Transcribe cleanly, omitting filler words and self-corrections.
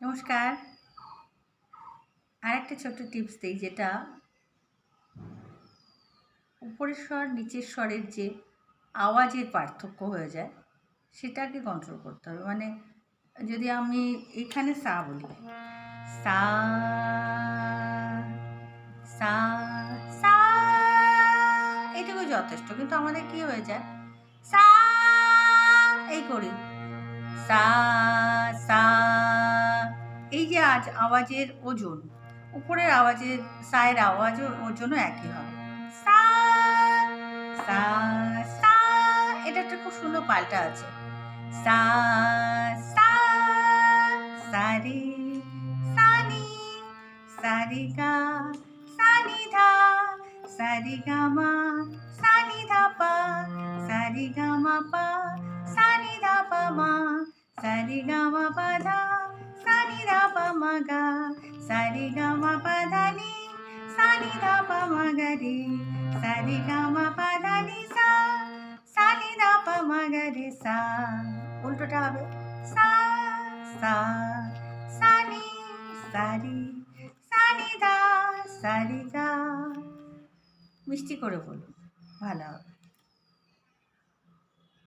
নমস্কার। আরেকটা ছোট্ট টিপস দিই, যেটা উপরের স্বর নিচের স্বরের যে আওয়াজের পার্থক্য হয়ে যায় সেটাকে কন্ট্রোল করতে হবে। মানে যদি আমি এখানে সা বলি, সা সা সা, এটুকু যথেষ্ট। কিন্তু আমাদের কি হয়ে যায়, সা এই করি, সা সা, এই যে আওয়াজের ওজন, উপরের আওয়াজের সায়ের আওয়াজ ওজনও একই হবে। সা সা সা, এটা একটা খুব সুন্দর পাল্টা আছে। সা সা সারে সানি সারে গা সানি ধা সারে গা মা সানি ধা পা সারে গা মা পা সানি ধা পা মা সারে গা মা পা ধা সানি ধা পা মা গা সারে গা মা পা ধা নি সানি ধা পা মা গা রে সারে গা মা পা ধা নি সা সানি ধা পা মা গা রে সা। উল্টোটা হবে সা সা সানি সারি সানি ধা সারি গা। মিষ্টি করে বলুন, ভালো হবে।